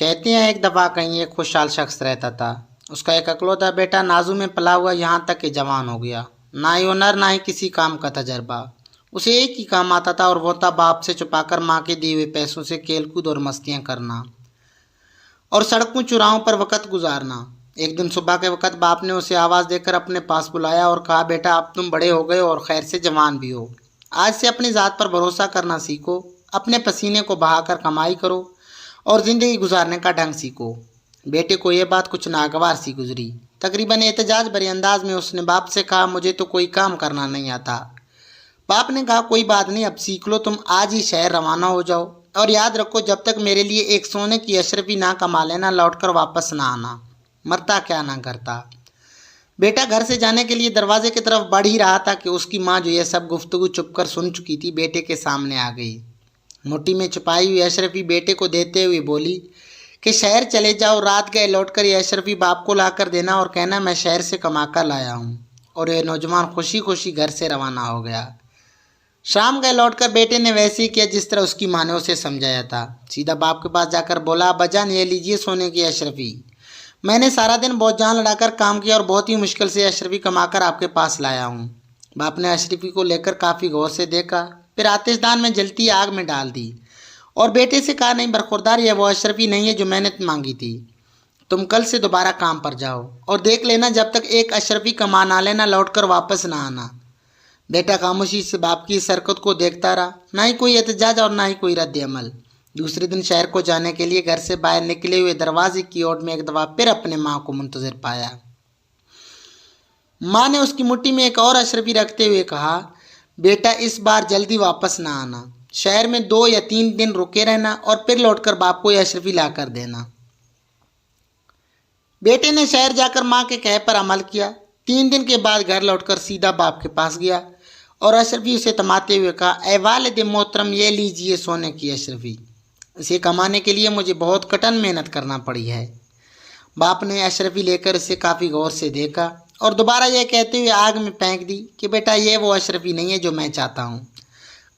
کہتے ہیں ایک دفعہ کہیں ایک خوشحال شخص رہتا تھا۔ اس کا ایک اکلوتا بیٹا نازوں میں پلا ہوا یہاں تک کہ جوان ہو گیا۔ نہ ہی ہنر نہ ہی کسی کام کا تجربہ، اسے ایک ہی کام آتا تھا اور وہ تھا باپ سے چھپا کر ماں کے دیے ہوئے پیسوں سے کھیل کود اور مستیاں کرنا اور سڑکوں چوراہوں پر وقت گزارنا۔ ایک دن صبح کے وقت باپ نے اسے آواز دے کر اپنے پاس بلایا اور کہا، بیٹا اب تم بڑے ہو گئے اور خیر سے جوان بھی ہو، آج سے اپنی ذات پر بھروسہ کرنا سیکھو، اپنے پسینے کو بہا کر کمائی کرو اور زندگی گزارنے کا ڈھنگ سیکھو۔ بیٹے کو یہ بات کچھ ناگوار سی گزری۔ تقریباً احتجاج بھرے انداز میں اس نے باپ سے کہا، مجھے تو کوئی کام کرنا نہیں آتا۔ باپ نے کہا، کوئی بات نہیں، اب سیکھ لو، تم آج ہی شہر روانہ ہو جاؤ اور یاد رکھو جب تک میرے لیے ایک سونے کی اشرفی نہ کما لینا لوٹ کر واپس نہ آنا، مرتا کیا نہ کرتا۔ بیٹا گھر سے جانے کے لیے دروازے کی طرف بڑھ ہی رہا تھا کہ اس کی ماں جو یہ سب گفتگو چپ کر سن چکی تھی بیٹے کے سامنے آ گئی۔ مٹھی میں چھپائی ہوئی اشرفی بیٹے کو دیتے ہوئے بولی کہ شہر چلے جاؤ، رات گئے لوٹ کر یہ اشرفی باپ کو لا کر دینا اور کہنا میں شہر سے کما کر لایا ہوں۔ اور یہ نوجوان خوشی خوشی گھر سے روانہ ہو گیا۔ شام گئے لوٹ کر بیٹے نے ویسے ہی کیا جس طرح اس کی ماں نے اسے سمجھایا تھا۔ سیدھا باپ کے پاس جا کر بولا، ابا جان یہ لیجیے سونے کی اشرفی، میں نے سارا دن بہت جان لڑا کر کام کیا اور بہت ہی مشکل سے اشرفی کما کر آپ کے پاس لایا ہوں۔ باپ نے اشرفی کو لے کر کافی غور سے دیکھا، پھر آتش دان میں جلتی آگ میں ڈال دی اور بیٹے سے کہا، نہیں برخوردار، یہ وہ اشرفی نہیں ہے جو میں نے مانگی تھی، تم کل سے دوبارہ کام پر جاؤ اور دیکھ لینا جب تک ایک اشرفی کما نہ لینا لوٹ کر واپس نہ آنا۔ بیٹا خاموشی سے باپ کی اس حرکت کو دیکھتا رہا، نہ ہی کوئی احتجاج اور نہ ہی کوئی رد عمل۔ دوسرے دن شہر کو جانے کے لیے گھر سے باہر نکلے ہوئے دروازے کی اوٹ میں ایک دفعہ پھر اپنے ماں کو منتظر پایا۔ ماں نے اس کی مٹھی میں ایک اور اشرفی رکھتے ہوئے کہا، بیٹا اس بار جلدی واپس نہ آنا، شہر میں 2 یا 3 دن رکے رہنا اور پھر لوٹ کر باپ کو یہ اشرفی لا کر دینا۔ بیٹے نے شہر جا کر ماں کے کہے پر عمل کیا۔ 3 دن کے بعد گھر لوٹ کر سیدھا باپ کے پاس گیا اور اشرفی اسے تماتے ہوئے کہا، اے والد محترم یہ لیجیے سونے کی اشرفی، اسے کمانے کے لیے مجھے بہت کٹن محنت کرنا پڑی ہے۔ باپ نے اشرفی لے کر اسے کافی غور سے دیکھا اور دوبارہ یہ کہتے ہوئے آگ میں پھینک دی کہ بیٹا یہ وہ اشرفی نہیں ہے جو میں چاہتا ہوں،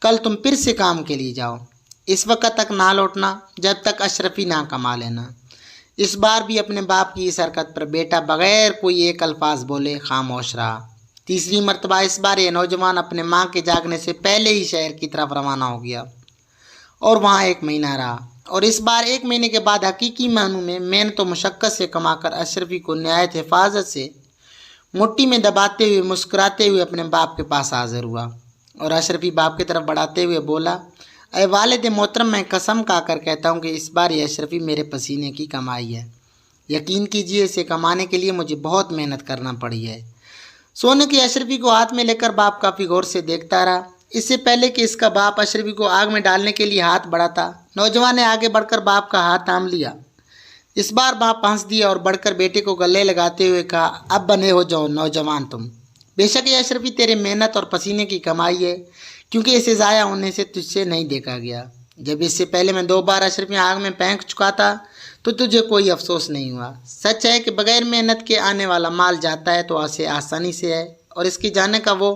کل تم پھر سے کام کے لیے جاؤ، اس وقت تک نہ لوٹنا جب تک اشرفی نہ کما لینا۔ اس بار بھی اپنے باپ کی اس حرکت پر بیٹا بغیر کوئی ایک الفاظ بولے خاموش رہا۔ تیسری مرتبہ اس بار یہ نوجوان اپنے ماں کے جاگنے سے پہلے ہی شہر کی طرف روانہ ہو گیا اور وہاں 1 مہینہ رہا، اور اس بار 1 مہینے کے بعد حقیقی معنوں میں محنت و مشقت سے کما کر اشرفی کو نہایت حفاظت سے مٹھی میں دباتے ہوئے مسکراتے ہوئے اپنے باپ کے پاس حاضر ہوا اور اشرفی باپ کی طرف بڑھاتے ہوئے بولا، اے والد محترم میں قسم کھا کر کہتا ہوں کہ اس بار یہ اشرفی میرے پسینے کی کمائی ہے، یقین کیجیے اسے کمانے کے لیے مجھے بہت محنت کرنا پڑی ہے۔ سونے کی اشرفی کو ہاتھ میں لے کر باپ کافی غور سے دیکھتا رہا۔ اس سے پہلے کہ اس کا باپ اشرفی کو آگ میں ڈالنے کے لیے ہاتھ بڑھاتا، نوجوان نے آگے بڑھ کر باپ کا ہاتھ تھام لیا۔ اس بار باپ ہنس دیا اور بڑھ کر بیٹے کو گلے لگاتے ہوئے کہا، اب بنے ہو جاؤ نوجوان تم، بے شک یہ اشرفی تیرے محنت اور پسینے کی کمائی ہے، کیونکہ اسے ضائع ہونے سے تجھ سے نہیں دیکھا گیا۔ جب اس سے پہلے میں 2 بار اشرفی آگ میں پھینک چکا تھا تو تجھے کوئی افسوس نہیں ہوا۔ سچ ہے کہ بغیر محنت کے آنے والا مال جاتا ہے تو اسے آسانی سے ہے اور اس کے جانے کا وہ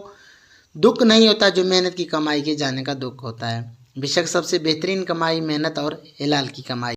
دکھ نہیں ہوتا جو محنت کی کمائی کے جانے کا دکھ ہوتا ہے۔ بے شک سب سے بہترین کمائی محنت اور حلال کی کمائی